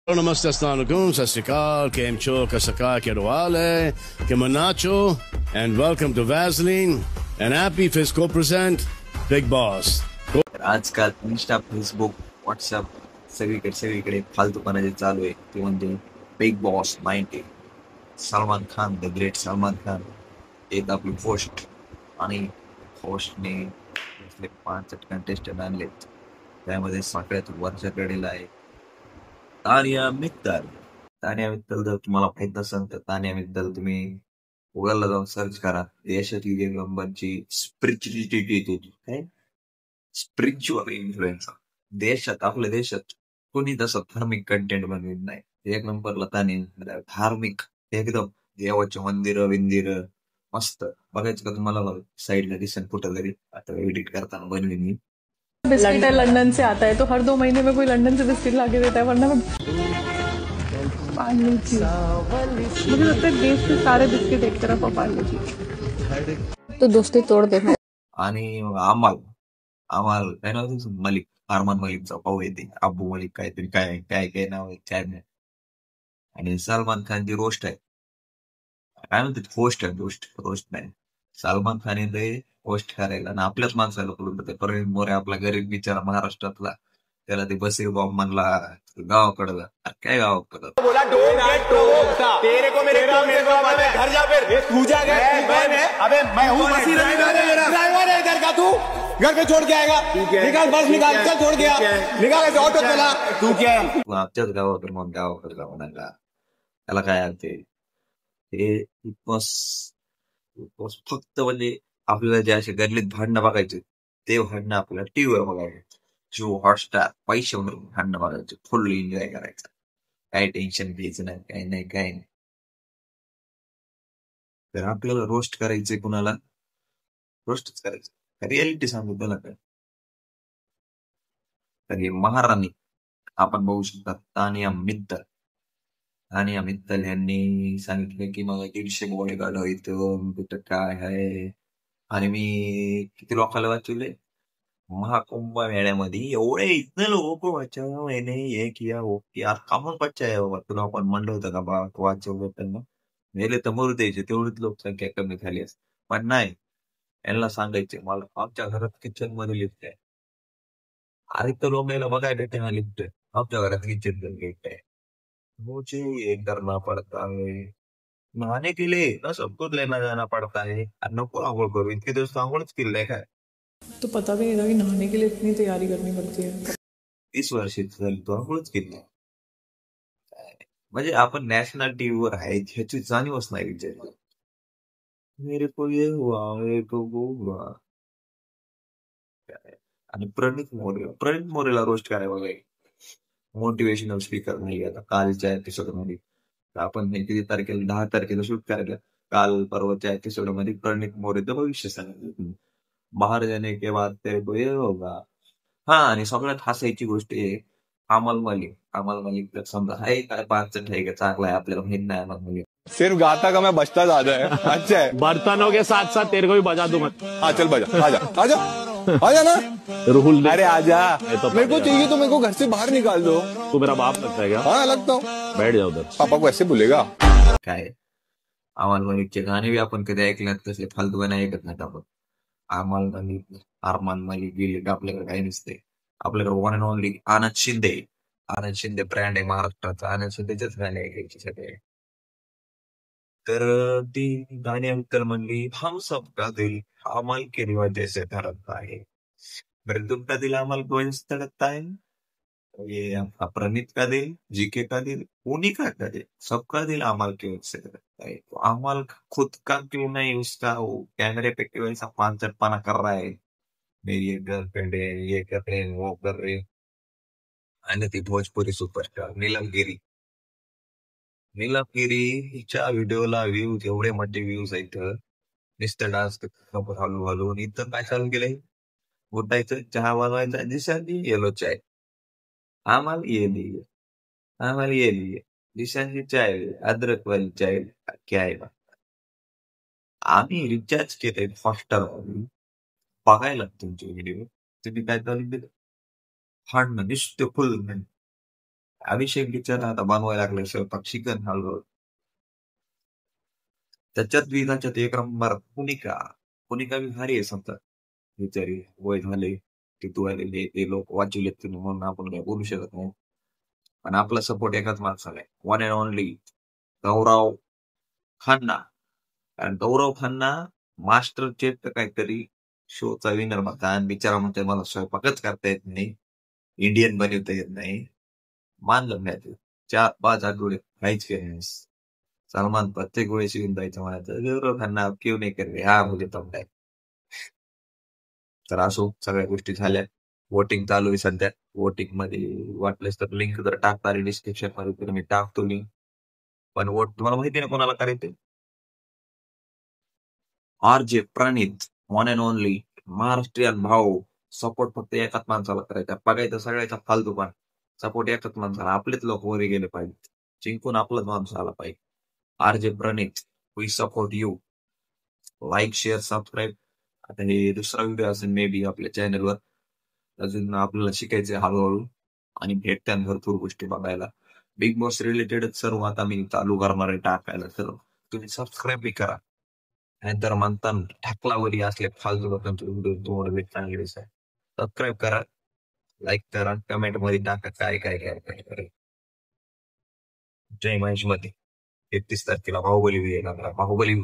Namaste, Assalamualaikum, Sastrikal, Kemcho, Kasaka, Keruale, Kemonacho, and welcome to Vaseline. And happy Fisco present Big Boss. तर आजकाल Insta, Facebook, WhatsApp सगळीकडे फालतूपणा जे चालू आहे ते म्हणजे big boss 90. Salman Khan, the great Salman Khan एक आपली पोस्ट आणि होस्टने 5 कंटेस्टंट आणलेत. त्यामध्ये सगळ्यात वरच्या कडेला आहे तानिया मित्तल. तानिया मित्तल जर तुम्हाला माहित नसेल तर तानिया मित्तल तुम्ही गुगलला जाऊन सर्च करा. देशातील एक नंबरची स्पिरिच्युअलिटी काय स्पिरिच्युअल इन्फ्लुएन्सर. आपल्या देशात कोणी तसं धार्मिक कंटेंट बनवित नाही. एक नंबरला तानिया धार्मिक एकदम देवाचे मंदिर मस्त बघायचं का तुम्हाला साईडला दिसेल कुठं तरी आता एडिट करताना बनवीन मी. बिस्किट है लंदन से आता है तो हर 2 महीने में कोई लंदन से बिस्किट ला के देता है, वरना पार्ले जी मुझे लगता है देश के सारे बिस्किट एक तरफ और पार्ले जी तो दोस्ती तोड़ दे. आणि अमाल काय नाव त्याचं? मलिक, अरमान मलिकचा भाऊ आहे ते, अब्बू मलिक काहीतरी काय काय काय नाव आहे काय नाही. आणि सलमान खानची रोस्ट आहे, काय म्हणतात होस्ट आहे, रोस्ट नाही. सलमान खान येते होस्ट करायला आणि आपल्याच माणसाला बोलून ते प्रवीण मोरे आपला गरीब बिचारा महाराष्ट्रातला त्याला ते बसीर बॉम्ब म्हणला गावाकडं. अरे काय गावाकडं बोला तेरे को मेरे घर जा फिर तू जा गया. अबे मैं हूँ ड्राइवर है इधर का, तू घर पे छोड़ के आएगा. निकाल बस निकाल, चल छोड़ गया निकाल ऑटो चला. तू क्या आमच्याच गावाकडे मग गावाकडे जाऊ नका त्याला काय आणते ते फक्त म्हणजे आपल्याला जे असे गल्लीत भांडणं बघायचे ते भांडणं आपल्याला टीव्हीवर बघायचे. जिओ हॉटस्टार पैशावर भांडणं बघायचे, फुल एन्जॉय करायचं, काही टेन्शन घ्यायचं नाही, काही नाही. तर आपल्याला रोस्ट करायचंय कुणाला रोस्टच करायचं, रियालिटी सांगू त्याला काय. तर हे महाराणी आपण बघू शकता तानिया मित्तल यांनी सांगितलं की मग 150 बॉडीगार्ड इथं कुठं काय आहे. आणि मी किती लोकांना वाचवले महाकुंभ मेळ्यामध्ये एवढे इतने लोगों को बचाव मैंने ये किया वो किया. कामच बच्चा आहे बाबा, तुला आपण म्हणलं होतं का बा वाचवलं त्यांना मेले तर मरू द्यायचे, तेवढीच लोकसंख्या कमी झाली असते. पण नाही, यांना सांगायचे मला आमच्या घरात किचन मध्ये लिफ्ट आहे. अरे तर लोकांना बघायला तेव्हा लिफ्ट आहे, आमच्या घरात किचन लिफ्ट आहे. मुझे ये करना पड़ता है, नहाने के लिए ना सब कुछ लेना जाना पड़ता है. अरे नको आंघोळ करू, इतके दिवस आंघोळच केली आहे काय. तो पता भी नहीं था कि नहाने के लिए इतनी तैयारी करनी पड़ती है. 30 वर्षाची झाली तो आंघोळच केली नाही. म्हणजे आपण नॅशनल टीव्हीवर आहे ह्याची जाणीवच नाही विचार. मेरे को ये हुआ मेरे को वो हुआ. आणि प्रणित मोरेला रोस्ट करायला बघा, मोटिवेशनल स्पीकर नाही. आता कालच्या एपिसोड मध्ये आपण किती तारखेला 10 तारखेला शूट करायला, काल परवाच्या एपिसोड मध्ये प्रणित मोरेचं भविष्य सांगितलं, बाहेर जाने के बाद तेरे को ये होगा. हा, आणि सगळ्यात हसायची गोष्ट आहे अमल मलिक तर समजा आहे काय 5 आहे का चांगला आहे आपल्याला माहित नाही. अमल मलिक सिर्फ गाता का मैं बजता ज्यादा है. अच्छा है, बर्तनों के साथ साथ तेरे को भी बजा दूं मैं. हाँ चल बजा, आजा ना रुहुल अरे आजा, तो मेरे को चाहिए तो मेरे को घर से बाहर निकाल दो. तू मेरा बाप लगता है क्या? हाँ लगता हूँ. बैठ जाओ उधर. पापा को ऐसे बोलेगा काय. अमल मलिकचे गाणे बी आपण कधी ऐकल्यात तसले फालतू गाणे ऐकत नाही आपण. अरमान मलिक गेले आपल्याकडे काही नसते. आपल्याकडे one and only Anand Shinde brand आहे महाराष्ट्राचा. आनंद शिंदेचेच गाणे ऐकायचे सगळे. तर ती गाण्याबद्दल म्हणली हम सबका दिल अमल के वजह से धड़कता है. बरं तुमका दिल अमल की वजह से धड़कता है. ये आपका प्रणीत का दिल, जीके का दिल, उन्हीं का दिल, सबका दिल अमल की वजह से धड़कता है. तो अमल खुद का क्यों नहीं उसका वो कैमरे पे क्यों ऐसा पांचटपना कर रहा है, मेरी एक गर्लफ्रेंड है, ये कर रहे हैं वो कर रहे हैं. आणि ती भोजपुरी सुपरस्टार नीलम गिरी हिच्या व्हिडिओला व्ह्यूज एवढे मोठे व्ह्यूज आहेत. नुसतं डान्स हलवून इथं काय चालू केलंय, उठायचं चहा बनवायचा, दिशांनी येलो चाय, आम्हाला ये लिए दिशांची चाय अद्रक वाली चाय क्या आहे. आम्ही रिचार्ज केलंय हॉटस्टार बघायला तुमचे व्हिडिओ, तुम्ही काय चालू दिलं फाडणं नुसतं फुल. अभिषेक बिचारा आता बनवायला लागले स्वयंपाक चिकन हळूहळू. त्याच्यात बी त्याच्यात एक नंबर पुनिका पुनिका बी भारी आहे समजा. बिचारी वय झाले टिटू आलेले ते लोक वाचवलेत तुम्ही म्हणून आपण काय बोलू शकत नाही. पण आपला सपोर्ट एकाच माणसाला आहे, one and only Gaurav Khanna. कारण गौरव खन्ना मास्टर चेफ तर काहीतरी शोचा विनर म्हणता आणि बिचारा म्हणते मला स्वयंपाकच करता येत नाही, इंडियन बनवता येत नाही. मानलं नाही ते 4-5 आठवडे काहीच केले नाही. सलमान प्रत्येक वेळेस येऊन जायचं म्हणायचं गौरव खन्ना क्यों नाही करते हा मुझे तब नाही. तर असो सगळ्या गोष्टी झाल्या. वोटिंग चालू आहे सध्या. वोटिंग मध्ये वाटल्यास तर लिंक जर टाकता डिस्क्रिप्शन मध्ये तर मी टाकतो लिंक. पण वोट तुम्हाला माहिती ना कोणाला करायचे? RJ Pranit one and only Maharashtrian भाऊ. सपोर्ट फक्त एकाच माणसाला करायचा. बघायचं सगळ्याचा फालतू पण सपोर्ट एकाच माणसाला. आपलेच लोक वरी गेले पाहिजे, जिंकून आपलाच माणूस आला पाहिजे. RJ Pranit we support you. Like share subscribe. आता हे दुसरा व्हिडिओ असेल मे बी आपल्या चॅनलवर. अजून आपल्याला शिकायचंय हळूहळू आणि भेटत्या भरपूर गोष्टी बघायला. बिग बॉस रिलेटेड सर्व आता मी चालू करणार आहे टाकायला. तर तुम्ही सबस्क्राईब बी करा. नाहीतर म्हणता ठाकलावरी असले फालतू लोकांचे व्हिडिओ तुम्हाला भेटणार आहे. सबस्क्राईब करा, लाईक करा, कमेंट मध्ये टाका काय काय काय काय. जय महेश मध्ये 31 तारखेला बाहुबली बाहुबली